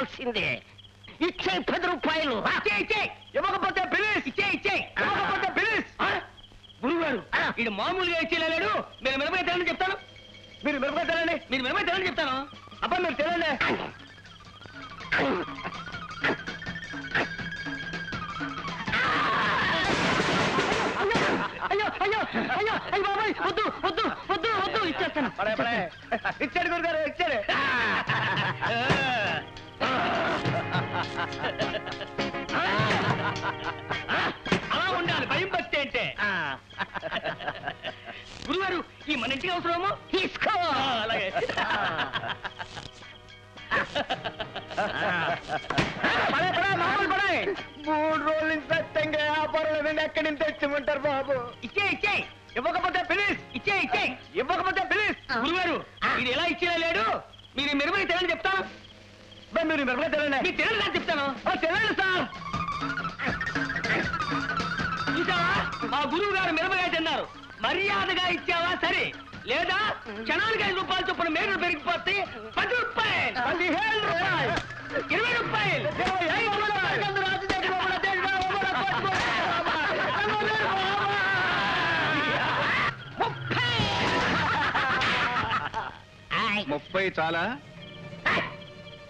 ఇవ్వాల్సిందే. ఇచ్చే 10 రూపాయలు. ఇవ్వకపోతే పిలిస్. ఇవ్వకపోతే పిలిస్. గురుగారు ఇది మామూలుగా ఇచ్చేయలేడు. మీరు మిరపకాయ తినండి చెప్తాను. మీరు మిరపకాయ తినండి చెప్తాను. అబ్బా మీరు తినండి. అయ్యో అయ్యో అయ్యో అయ్యో బాబాయ్, వద్దు వద్దు వద్దు వద్దు, ఇచ్చేస్తాను. ఇచ్చాడు గురుగారు, ఇచ్చాడు. అలా ఉండాలి భయం భక్తి అంటే. గురుగారు ఈ మన ఇంటికి అవసరమో తీసుకో. అలాగే. మామూలు పడాయి. 3 రోజుల నుంచి సత్యంగా వ్యాపారం లేదండి. ఎక్కడి నుంచి తెచ్చిమంటారు బాబు? ఇచ్చే ఇవ్వకపోతే పిలిస్. ఇవ్వకపోతే పిలిస్. గురుగారు ఇది ఎలా ఇచ్చేయలేడు. మీరు మిరపకాయ తినని చెప్తాను. మీరు మిరపకాయ తినండి. మీరు తినండి అని చెప్తాను. తినండి సార్. చూసావా మా గురువు గారు మిరపకాయ తిన్నారు. మర్యాదగా ఇచ్చావా సరే, లేదా క్షణానికి 5 రూపాయలు చొప్పున మేలు పెరిగిపోతే 10 రూపాయలు, 15 రూపాయలు, 20 రూపాయలు, 25 రూపాయలు. 30 చాలా?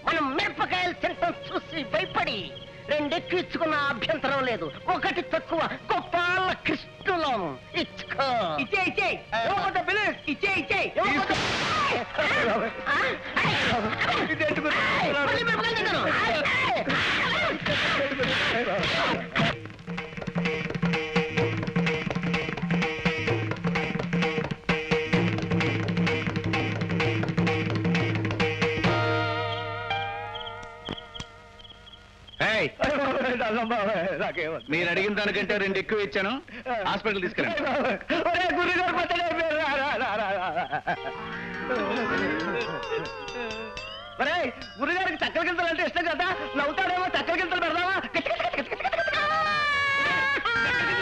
మనం మిరపకాయలు తింటాం చూసి భయపడి 2 ఎక్కించుకున్న అభ్యంతరం లేదు. 1 తక్కువ. గొప్పాల కృష్ణులం. ఇచ్చుకో. ఇచ్చే మీరు అడిగిన దానికంటే 2 ఎక్కువ ఇచ్చాను. హాస్పిటల్ తీసుకెళ్ళండి. గురుగారికి చక్కెర గింతలు అంటే ఇష్టం కదా. నవ్వుతాడేమో. చక్కెర గింతలు పెడదామా?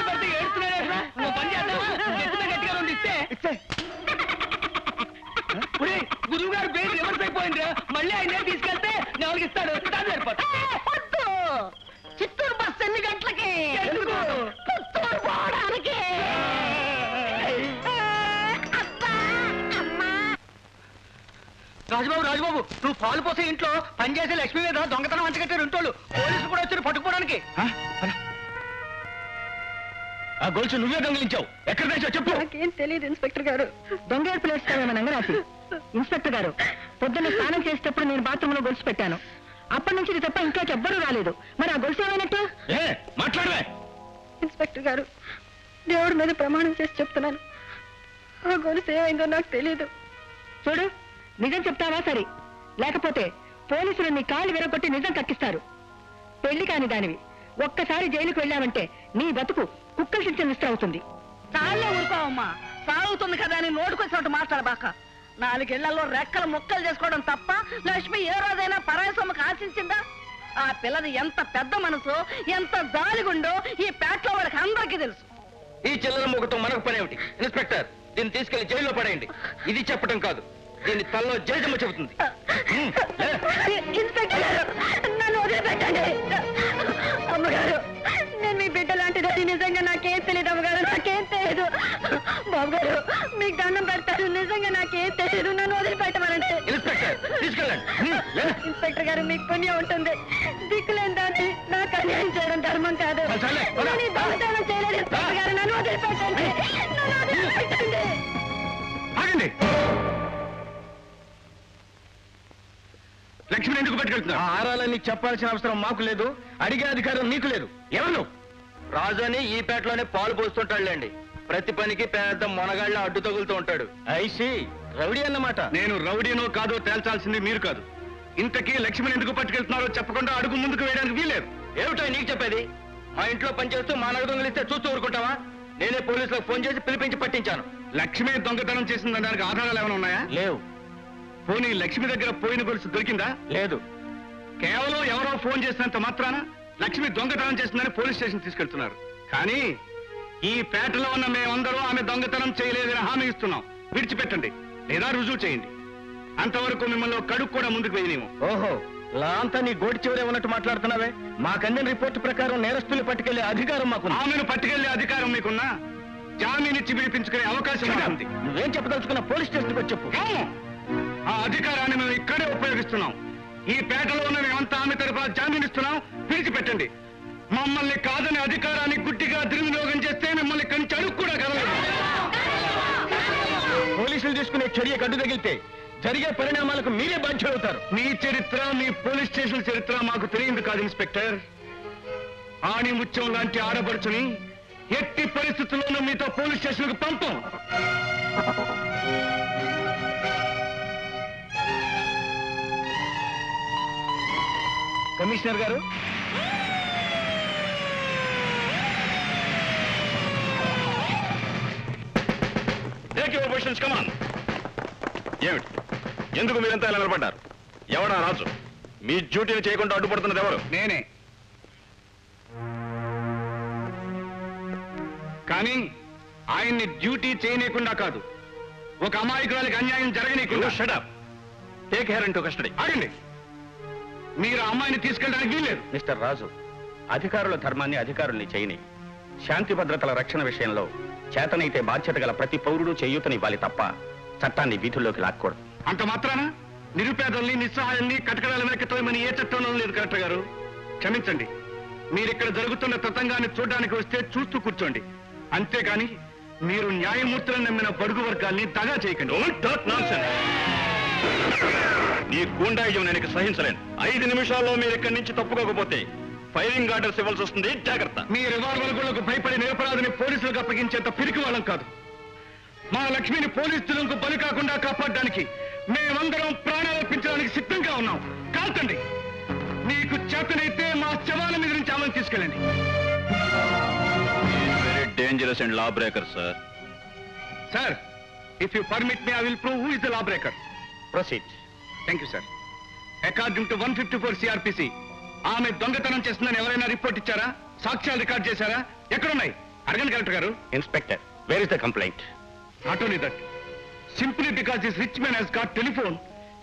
గట్టిగా ఇస్తే గురువు గారు పేరు రివర్స్ అయిపోయింది. మళ్ళీ ఆయన తీసుకెళ్తే ఎవరికి ఇస్తాడు? సరిపోతా. చిత్తూరు బస్సు ఎన్ని గంటలకి? పుత్తూరు పోవడానికి. రాజుబాబు నువ్వు పాలు పోసే ఇంట్లో పనిచేసే లక్ష్మి మీద దొంగతనం అంచగట్టారు ఇంటోళ్ళు. పోలీసులు కూడా వచ్చారు పట్టుకోవడానికి. ఆ గొలుసు నువ్వే దొంగిలించావు. ఎక్కడ తెచ్చావు చెప్పు. నాకేం తెలియదు ఇన్స్పెక్టర్ గారు. దొంగ ప్లేస్తామేమో నంగరాసి. ఇన్స్పెక్టర్ గారు పొద్దున్న స్నానం చేసేటప్పుడు నేను బాత్రూమ్ లో గొలుసు పెట్టాను. అప్పటి నుంచి ఇది తప్ప ఇంట్లోకి ఎవ్వరూ రాలేదు. మరి ఆ గొలుసు ఏమైనట్టు? మాట్లాడవే. ఇన్స్పెక్టర్ గారు దేవుడి మీద ప్రమాణం చేసి చెప్తున్నాను, ఆ గొలుసు ఏమైందో నాకు తెలీదు. చూడు, నిజం చెప్తావా సరే, లేకపోతే పోలీసులు నీ కాళ్ళు విరగొట్టి నిజం కక్కిస్తారు. పెళ్లి కాని దానివి ఒక్కసారి జైలుకు వెళ్ళావంటే నీ బతుకు కుక్కల శిక్ష నిష్ట అవుతుంది. చాలే ఊరుకోవమ్మా. సాగుతుంది కదా అని నోటుకొచ్చినట్టు మాట్లాడబాక. 4 ఏళ్లలో రెక్కలు ముక్కలు చేసుకోవడం తప్ప లక్ష్మి ఏ రోజైనా పరాయి సొమ్మకు ఆశించిందా? ఆ పిల్లది ఎంత పెద్ద మనసు, ఎంత జాలిగుండో ఈ పేటలో వాళ్ళకి అందరికీ తెలుసు. ఈ చిల్లర మూగతో మనకు పని ఏమిటి? ఇన్స్పెక్టర్ దీన్ని తీసుకెళ్లి జైల్లో పడేయండి. ఇది చెప్పడం కాదు, దీన్ని తల్లో జైజమ్మ చెబుతుంది. ఇన్స్పెక్టర్ గారు నన్ను వదిలిపెట్టండి. అమ్మగారు నేను మీ బిడ్డ లాంటిదని నిజంగా నాకేం తెలియదు. అమ్మగారు నాకేం తెలియదు. బాబు గారు మీకు దండం పెడతారు. నిజంగా నాకేం తెలియదు. నన్ను వదిలిపెట్టమనండి. ఇన్స్పెక్టర్ గారు మీకు పుణ్యం ఉంటుంది. దిక్కులేని దాన్ని నాకు అన్యాయం చేయడం ధర్మం కాదు. నేను దొంగతనం చేయలేదు. ఇన్స్పెక్టర్ గారు నన్ను వదిలిపెట్టండి. నన్ను వదిలిపెట్టండి. లక్ష్మిని ఎందుకు పట్టుకెళ్తున్నా? ఆరాలని చెప్పాల్సిన అవసరం మాకు లేదు. అడిగే అధికారం నీకు లేదు. ఎవరు? రాజు అని ఈ పేటలోనే పాలు పోస్తుంటాడులేండి. ప్రతి పనికి పెద్ద మొనగాళ్ళ అడ్డు తగులుతూ ఉంటాడు. ఐసి రౌడీ అన్నమాట. నేను రౌడీనో కాదో తేల్చాల్సింది మీరు కాదు. ఇంతకీ లక్ష్మిని ఎందుకు పట్టుకెళ్తున్నారో చెప్పకుండా అడుగు ముందుకు వేయడానికి వీలేదు. ఏమిటో నీకు చెప్పేది? మా ఇంట్లో పనిచేస్తూ మా నగదు దొంగిలిస్తే చూస్తూ ఊరుకుంటావా? నేనే పోలీసులకు ఫోన్ చేసి పిలిపించి పట్టించాను. లక్ష్మి దొంగతనం చేసిన దానికి ఆధారాలు ఏమైనా ఉన్నాయా? లేవు. పోనీ లక్ష్మి దగ్గర పోయిన గొలుసు దొరికిందా? లేదు. కేవలం ఎవరో ఫోన్ చేసినంత మాత్రాన లక్ష్మి దొంగతనం చేసిందని పోలీస్ స్టేషన్ తీసుకెళ్తున్నారు. కానీ ఈ పేటలో ఉన్న మేమందరూ ఆమె దొంగతనం చేయలేదని హామీ ఇస్తున్నాం. విడిచిపెట్టండి లేదా రుజువు చేయండి. అంతవరకు మిమ్మల్ని కడుగు కూడా ముందుకు వేయనేమో. ఓహో, లాంతా నీ గోటి చివరే ఉన్నట్టు మాట్లాడుతున్నావే మాకందిన రిపోర్ట్ ప్రకారం నేరస్తులు పట్టుకెళ్లే అధికారం మాకు ఆమెను పట్టుకెళ్లే అధికారం మీకున్నా జామీన్ ఇచ్చి విడిపించుకునే అవకాశం ఉంది. నువ్వేం చెప్పదలుచుకున్న పోలీస్ స్టేషన్కి వచ్చి చెప్పు. ఆ అధికారాన్ని మేము ఇక్కడే ఉపయోగిస్తున్నాం. ఈ పేటలో ఉన్న మేమంతా ఆమె తరఫున జామీన్ ఇస్తున్నాం, విడిచిపెట్టండి. మమ్మల్ని కాదని అధికారాన్ని గుడ్డిగా దుర్వినియోగం చేస్తే మిమ్మల్ని ఇక్కడి నుంచి అడుగు కూడా కలగలేదు. పోలీసులు తీసుకునే చర్య కడ్డు తగిలితే జరిగే పరిణామాలకు మీరే బాధ్యులవుతారు. మీ చరిత్ర, మీ పోలీస్ స్టేషన్ చరిత్ర మాకు తెలియదు కాదు ఇన్స్పెక్టర్. ఆణిముత్యం లాంటి ఆడబడుచుని ఎట్టి పరిస్థితుల్లోనూ మీతో పోలీస్ స్టేషన్కు పంపం. కమిషనర్ గారు, take your positions, come on. ఏమిటి, ఎందుకు మీరంతా ఇలా నిలబడ్డారు? ఎవడా రాజు? మీ డ్యూటీని చేయకుండా అడ్డుపడుతున్నది ఎవరు? నేనే. కానీ ఆయన్ని డ్యూటీ చేయనీయకుండా కాదు, ఒక అమాయకురాలికి అన్యాయం జరగనీయకుండా. Shut up. Take her into custody. ఆగండి, మీరు ఆ అమ్మాయిని తీసుకెళ్ళడానికి వీల్లేదు. మిస్టర్ రాజు, అధికారుల ధర్మాన్ని అధికారుల్ని చేయని. శాంతి భద్రతల రక్షణ విషయంలో చేతనైతే బాధ్యత గల ప్రతి పౌరుడు చేయూతనివ్వాలి తప్ప చట్టాన్ని వీధుల్లోకి లాక్కూడదు. అంత మాత్రాన నిరుపేదల్ని, నిస్సహాయాల్ని కటకడాల వెనక్కి తోయమని ఏ చట్టంలో లేదు కలెక్టర్ గారు. క్షమించండి, మీరిక్కడ జరుగుతున్న తతంగాన్ని చూడడానికి వస్తే చూస్తూ కూర్చోండి. అంతేగాని మీరు న్యాయమూర్తులను నమ్మిన బడుగు వర్గాల్ని దగా చేయకండి. ఈ గూండాయిజం నేను సహించలేను. 5 నిమిషాల్లో మీరు ఇక్కడి నుంచి తప్పుకోకపోతే ఫైరింగ్ ఆర్డర్స్ ఇవ్వాల్సి వస్తుంది. జాగ్రత్త. మీ రివాల్వర్ గుళ్లకు భయపడి నిరపరాధిని పోలీసులకు అప్పగించేంత పిరికి వాళ్ళం కాదు. మా లక్ష్మిని పోలీసు తులంకు బలి కాకుండా కాపాడడానికి మేమందరం ప్రాణాలర్పించడానికి సిద్ధంగా ఉన్నాం. కాల్తండి. మీకు చేతనైతే మా శవాల మీద నుంచి ఆమెను తీసుకెళ్ళండి. Very dangerous and law breaker sir. Sir, if you permit me, I will prove who is the law breaker. Proceed. Thank you sir. According to 154 CRPC, ఆమె దొంగతనం చేస్తుందని ఎవరైనా రిపోర్ట్ ఇచ్చారా? సాక్ష్యాలు రికార్డ్ చేశారా? ఎక్కడున్నాయి? అడగండి కలెక్టర్ గారు. Inspector, where is the complaint? Not only that, simply because this rich man has got telephone,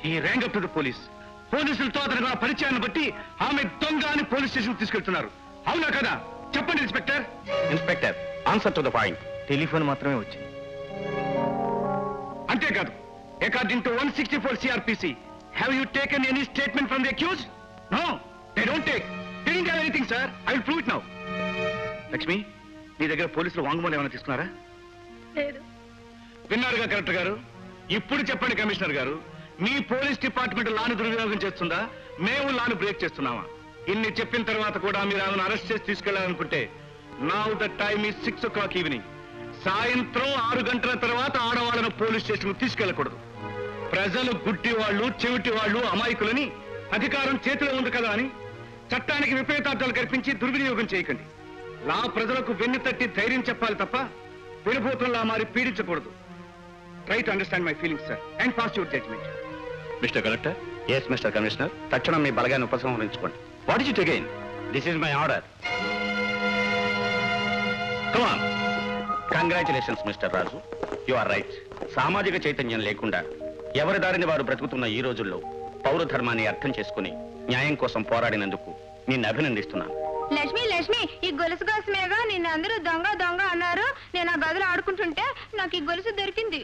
he rang up to the police. పోలీసులతో అతనికి ఉన్న పరిచయాన్ని బట్టి ఆమె దొంగ అని పోలీస్ స్టేషన్ తీసుకెళ్తున్నారు. అవునా కదా? చెప్పండి inspector. Inspector, answer to the point. Telephone మాత్రమే వచ్చింది. అంతేకాదు, according to 164 CRPC, have you taken any statement from the accused? No, they don't take. They didn't have anything, sir. I will prove it now. Lakshmi, నీ దగ్గర పోలీసులు వాంగ్మూలం ఏమైనా తీసుకున్నారా? లేదు. విన్నారుగా కలెక్టర్ గారు. ఇప్పుడు చెప్పండి కమిషనర్ గారు, మీ పోలీస్ డిపార్ట్మెంట్ లాను దుర్వినియోగం చేస్తుందా, మేము లాను బ్రేక్ చేస్తున్నామా? ఇన్ని చెప్పిన తర్వాత కూడా మీరు ఆమెను అరెస్ట్ చేసి తీసుకెళ్లాలనుకుంటే, now the time is 6 o'clock evening. సాయంత్రం 6 గంటల తర్వాత ఆడవాళ్ళను పోలీస్ స్టేషన్ తీసుకెళ్లకూడదు. ప్రజలు గుడ్డి వాళ్ళు, చెవిటి వాళ్ళు, అమాయకులని అధికారం చేతిలో ఉంది కదా అని చట్టానికి విపరీతార్థాలు కల్పించి దుర్వినియోగం చేయకండి. లా ప్రజలకు వెన్ను తట్టి ధైర్యం చెప్పాలి తప్ప వినభూతంలా మారి పీడించకూడదు. Try to understand my feelings sir and pass your judgement. Mister collector. Yes mister commissioner, తక్షణం మీ బలగాన్ని ఉపసంహరించుకోండి. What is it again? This is my order. Come on. Congratulations mister Raju, you are right. సామాజిక చైతన్యం లేకుండా ఎవరి దారిని వారు బ్రతుకుతున్న ఈ రోజుల్లో పౌర ధర్మాన్ని అర్థం చేసుకుని న్యాయం కోసం పోరాడినందుకు నిన్ను అభినందిస్తున్నాను. లక్ష్మి, లక్ష్మి, ఈ గొలుసు కోసమేగా నిన్ను అందరూ దొంగ దొంగ అన్నారు. నేను ఆ గదిలో ఆడుకుంటుంటే నాకు ఈ గొలుసు దొరికింది.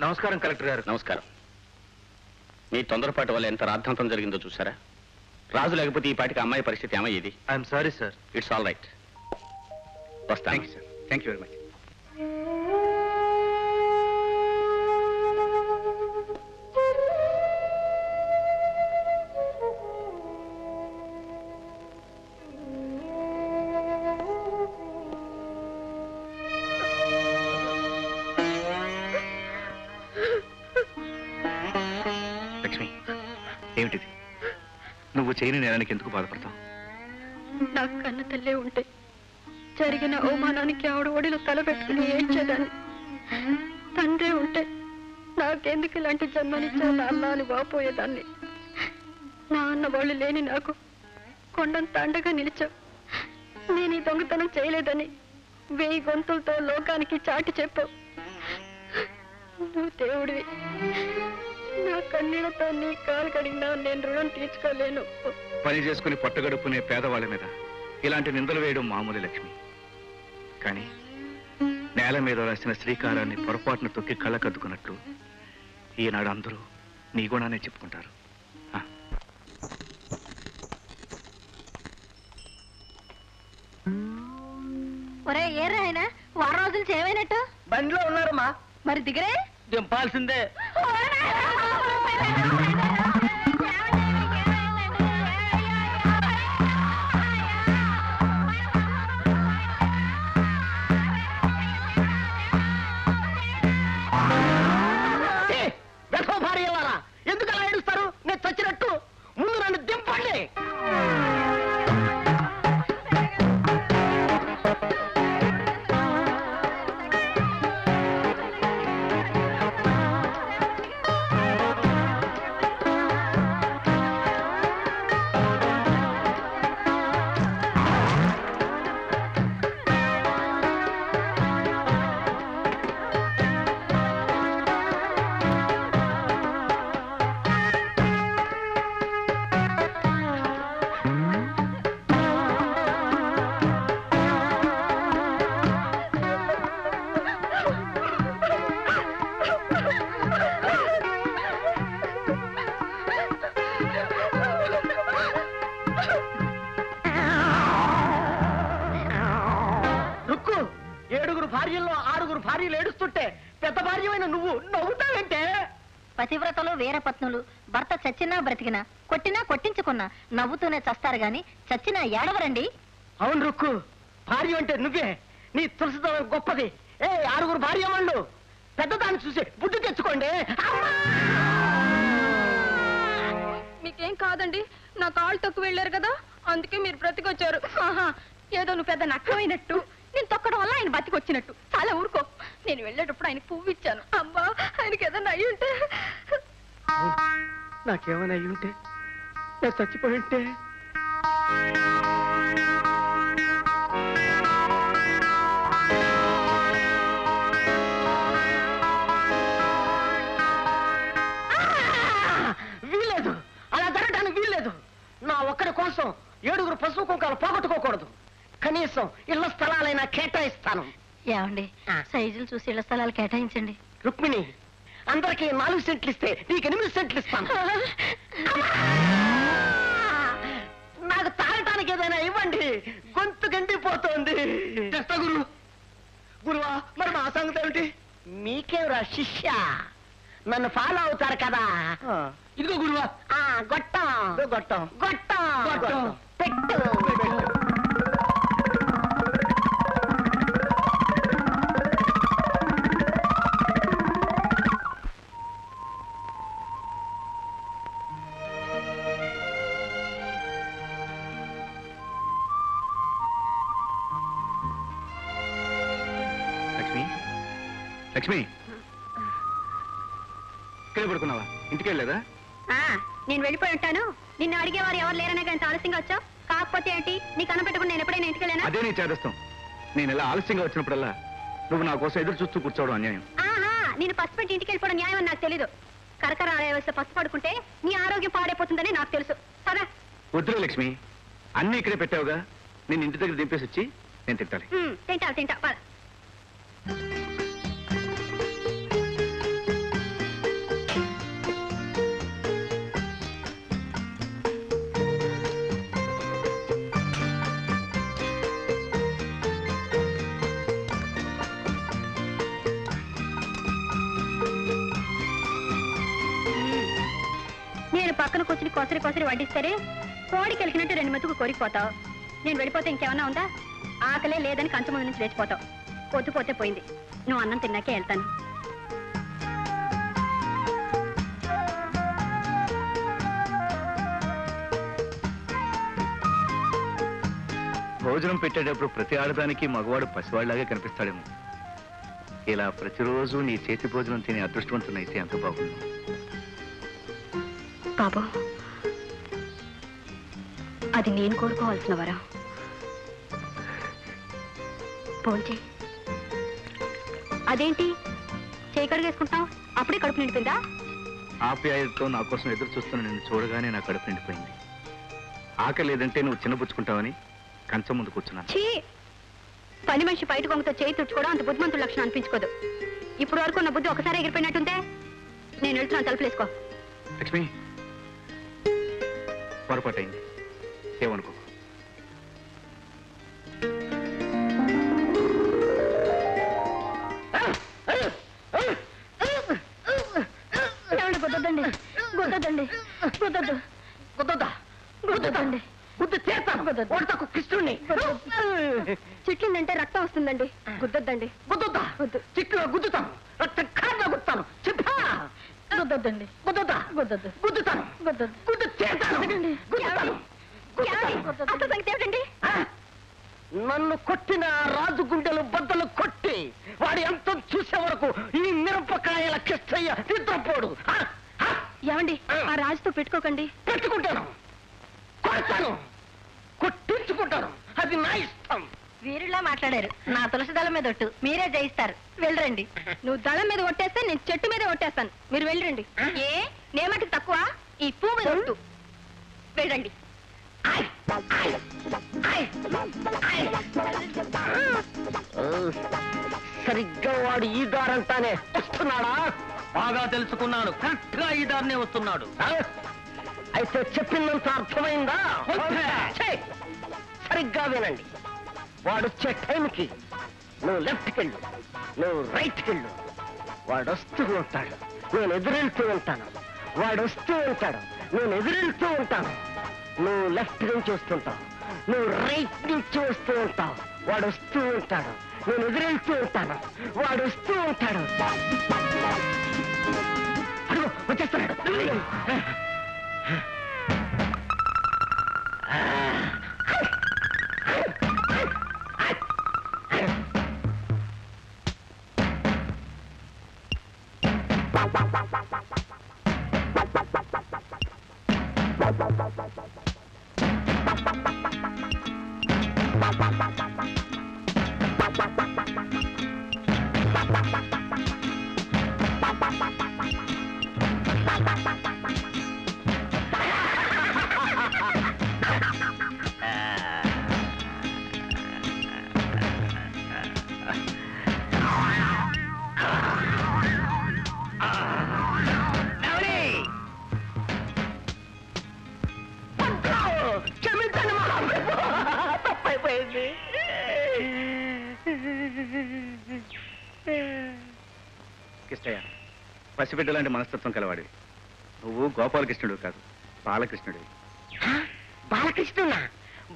నమస్కారం కలెక్టర్ గారు. నమస్కారం. మీ తొందరపాటు వల్ల ఎంత రాద్ధాంతం జరిగిందో చూసారా? రాజు లేకపోతే ఈ పాటికి అమ్మాయి పరిస్థితి ఏమయ్యేది? I'm sorry sir. It's all right. వస్తాను. Thank you sir. Thank you very much. Lakshmi, ఏమిటిది? నువ్వు చేయని నేరానికి ఎందుకు బాధపడతావు? నా కన్న తల్లే ఉంటే జరిగిన అవమానానికి ఆవిడ ఒడిలో తల పెట్టుకుని ఏడ్చేదాన్ని. తండ్రి ఉంటే నాకెందుకు ఇలాంటి జన్మనిచ్చా నాన్న అని వాపోయేదాన్ని. నా అన్న వాళ్ళు లేని నాకు కొండంత అండగా నిలిచావు. నేను ఈ దొంగతనం చేయలేదని 1000 గొంతులతో లోకానికి చాటి చెప్పు. నువ్వు దేవుడివి. నా కన్నీళ్లతో నీ కాలు కడిగినా నేను రుణం తీర్చుకోలేను. పని చేసుకుని పట్టుగడుపునే పేదవాళ్ళ మీద ఇలాంటి నిందలు వేయడం మామూలు లక్ష్మి. కానీ నేల మీద రాసిన శ్రీకారాన్ని పొరపాటున తొక్కి కళ్ళకద్దుకున్నట్లు ఈనాడు అందరూ నీ గుణాన్ని చెప్పుకుంటారు. ఒరే ఏరా ఆయన వారం రోజులు చేయమైనట్టు? బండిలో ఉన్నారమ్మా. మరి దిగరే? దింపాల్సిందే. ఎందుకు అలా ఏడుస్తారు? నేను చచ్చినట్టు ముందు నన్ను దింపండి. భార్యలు ఏడుస్తుంటే పెద్ద భార్యమైన నువ్వు నవ్వుతావంటే? పతివ్రతలు వీరపత్నులు భర్త చచ్చినా బ్రతికినా కొట్టినా కొట్టించుకున్నా నవ్వుతూనే చస్తారు గాని చచ్చినా ఏడవరండి. అవును రుక్కు, భార్య అంటే నువ్వే. నీ తులసిదళం గొప్పది. 6 భార్య వాళ్ళు పెద్దదాన్ని చూసి బుద్ధి తెచ్చుకోండి. మీకేం కాదండి, నా కాళ్ళు తొక్కు వెళ్ళారు కదా, అందుకే మీరు బ్రతికొచ్చారు. ఏదో నువ్వు పెద్ద నక్కమైనట్టు, నేను తొక్కడం వల్ల ఆయన బతికొచ్చినట్టు. చాలా ఊరుకో. నేను వెళ్ళేటప్పుడు ఆయన పువ్వు ఇచ్చాను. అమ్మా, ఆయనకి ఏదన్నా అయ్యి ఉంటే. నాకేమైనా అయ్యి ఉంటే, నేను చచ్చిపోయి ఉంటే. వీల్లేదు, అలా జరగడానికి వీల్లేదు. నా ఒక్కడి కోసం 7 పసుపు కుంకాలు పోగొట్టుకోకూడదు. కనీసం ఇళ్ల స్థలాలైనా కేటాయిస్తాను. ఏమండి, సైజులు చూసి ఇళ్ల స్థలాలు కేటాయించండి. రుక్మిణి, అందరికి 4 సెంట్లు ఇస్తే నీకు 8 సెంట్లు ఇస్తాను. నాకు తాగటానికి ఏదైనా ఇవ్వండి, గొంతు గండిపోతోంది. గురువా, మరి మా సంగతి ఏమిటి? మీకేవరా శిష్య, నన్ను ఫాలో అవుతారు కదా. ఇదిగో గురువా, గొట్టం గొట్టం గొట్టం పెట్టు. లక్ష్మి, ఇక్కడే పడుకున్నావా? ఇంటికి వెళ్ళలేదా? నేను వెళ్ళిపోయి ఉంటాను. నిన్ను అడిగేవారు ఎవరు లేరనే కానీ ఆలస్యంగా వచ్చావు. కాకపోతే ఏంటి, నీకు అన్నపెట్టుకుని నేను ఎప్పుడైనా ఇంటికి వెళ్ళానా? అదే నీ చేదస్తాం. నేను ఇలా ఆలస్యంగా వచ్చినప్పుడల్లా నువ్వు నా కోసం ఎదురు చూస్తూ కూర్చోవడం అన్యాయం. నేను పసుపు పెట్టి ఇంటికి వెళ్ళిపోవడం న్యాయం అని నాకు తెలీదు. కరకర ఆడే పసుపు పడుకుంటే నీ ఆరోగ్యం పాడైపోతుందని నాకు తెలుసు. సదా వద్దులే లక్ష్మి, అన్ని ఇక్కడే పెట్టావుగా. నేను ఇంటి దగ్గర దింపేసి వచ్చి నేను తింటాలి. తింటా పద. నేను పక్కన కూర్చుని కొసరి వడ్డిస్తారే కోడికి వెళ్ళినట్టు 2 మెతుకు కోరికిపోతావు. నేను వెళ్ళిపోతే ఇంకేమన్నా ఉందా? ఆకలే లేదని కంచం ముందు నుంచి లేచిపోతావు. పొద్దుపోతే పోయింది. నువ్వు అన్నం తిన్నాకే వెళ్తాను. భోజనం పెట్టేటప్పుడు ప్రతి ఆడదానికి మగవాడు పసివాడిలాగే కనిపిస్తాడేమో. ఇలా ప్రతిరోజు నీ చేతి భోజనం తినే అదృష్టవంతునైతే ఎంత బాగుంది. బాబు, అది నేను కోరుకోవాల్సిన వరం. పోంచి. అదేంటి చేయి కడిగేసుకుంటావు? అప్పుడే కడుపు నిండిపోయిందా? ఆప్యాయతతో నా కోసం ఎదురు చూస్తున్న నిన్ను చూడగానే నా కడుపు నిండిపోయింది. ఆకలి లేదంటే నువ్వు చిన్నబుచ్చుకుంటావని కంచం ముందు కూర్చున్నాను. ఛీ! పని మనిషి బయట కొంగతో చేయి తుడుచుకోవడం అంత బుద్ధిమంతుల లక్షణం అనిపించుకోదు. ఇప్పుడు వరకు నా బుద్ధి ఒకసారి ఎగిరిపోయినట్టుందే. నేను వెళ్తున్నాను, తలుపులేసుకో. లక్ష్మి, పొరపాటైంది, ఏమనుకో. గుద్దొద్దండి, గుద్దొద్దండి, గుద్దొద్దు, గుద్దొద్దా? గుద్దొద్దండి. గుద్దు చేస్తాను. ఓడతకు కృష్ణుణ్ణి. చిట్లిందంటే రక్తం వస్తుందండి. గుద్దొద్దండి. గుద్దుతా. వద్దు. చిక్కులో గుద్దుతాను. రక్తం కారణం గుద్దుతాను. చెప్పా. గుద్దొద్దండి. గుద్దుతా. గుద్దొద్దు. గుద్దుతాను. గుద్దొద్దు. గుద్దు చేస్తాను. గుద్దుతాను. అసలు సంగతి ఏమిటండి? నన్ను కొట్టిన రాజు గుండెలు బద్దలు కొట్టి వాడి అంతం చూసే వరకు ఈ మిరపకాయల కిస్తయ్య నిద్రపోడు. ఏమండి, ఆ రాజుతో పెట్టుకోకండి. పెట్టుకుంటాను, కొడతాను, కొట్టించుకుంటాను. అది నా ఇష్టం. వీరులా మాట్లాడారు. నా తులసి దళం మీద ఒట్టు, మీరే జయిస్తారు. వెళ్ళరండి. నువ్వు దళం మీద ఒట్టేస్తే నేను చెట్టు మీద ఒట్టేస్తాను. మీరు వెళ్ళరండి. ఏ నేమటికి తక్కువ? ఈ పువ్వు మీద ఒట్టు. వెళ్ళండి. సరిగ్గా వాడు ఈ దారంతానే వస్తున్నాడా? బాగా తెలుసుకున్నాను. కరెక్ట్ గా ఈ దారినే వస్తున్నాడు. అయితే చెప్పినంత అర్థమైందా? ఛే! సరిగ్గా వినండి. వాడు వచ్చే టైంకి నువ్వు లెఫ్ట్కి వెళ్ళు, నువ్వు రైట్కి వెళ్ళు. వాడు వస్తూ ఉంటాడు, నేను ఎదురెళ్తూ ఉంటాను. వాడు వస్తూ ఉంటాడు, నేను ఎదురెళ్తూ ఉంటాను. నువ్వు లెఫ్ట్ నుంచి వస్తుంటావు, నువ్వు రైట్ నుంచి వస్తూ ఉంటావు. వాడు వస్తూ ఉంటాడు, నేను ఎదురెళ్తూ ఉంటాను. వాడు వస్తూ ఉంటాడు. అడుగు, వచ్చేస్తున్నాడు. కిష్టయ్య, పసిబిడ్డ లాంటి మనస్తత్వం కలవాడివి. నువ్వు గోపాలకృష్ణుడు కాదు, బాలకృష్ణుడివి. బాలకృష్ణున్నా?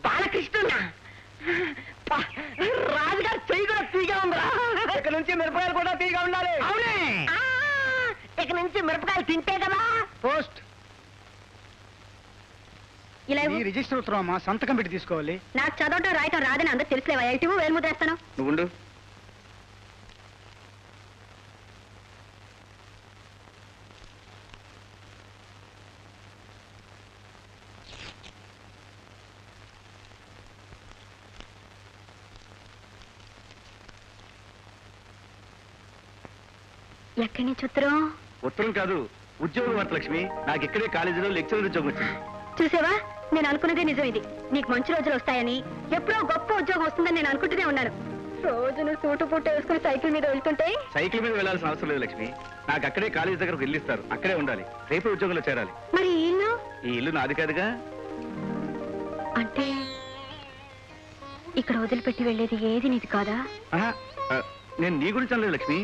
బాలకృష్ణున్నా? రాజుగారు చెయ్యి కూడా తీగా ఉందిరా. ఇక నుంచి మిరపకాయలు కూడా తీగా ఉండాలి. అవునే, ఇక నుంచి మిరపకాయలు తింటే కదా. పోస్ట్ ఇలా ఈ రిజిస్టర్ ఉత్తరం అమ్మా, సంతకం పెట్టి తీసుకోవాలి. నాకు చదవటం రాయటం రాదని అందరూ తెలుసులేవా? ఎల్టీవో వేలు ముద్రేస్తాను. నువ్వుండు. ఎక్కడి నుంచి ఉత్తరం? ఉత్తరం కాదు, ఉద్యోగం వర్త లక్ష్మి. నాకు ఇక్కడే కాలేజీలో లెక్చరర్ ఉద్యోగం వచ్చింది. చూసావా, నేను అనుకున్నదే నిజం. ఇది నీకు మంచి రోజులు వస్తాయని, ఎప్పుడో గొప్ప ఉద్యోగం వస్తుందని నేను అనుకుంటూనే ఉన్నాను. రోజు నువ్వు సూటు పుట్టు వేసుకుని సైకిల్ మీద వెళ్తుంటే. సైకిల్ మీద వెళ్లాల్సిన అవసరం లేదు లక్ష్మి. నాకు అక్కడే కాలేజీ దగ్గర వెళ్ళిస్తారు, అక్కడే ఉండాలి. రేపే ఉద్యోగంలో చేరాలి. మరి ఈ ఇల్లు? ఈ ఇల్లు నాది కాదుగా. అంటే ఇక్కడ వదిలిపెట్టి వెళ్ళేది ఏది నీది కాదా? నేను నీ గురించి అనలేదు లక్ష్మి,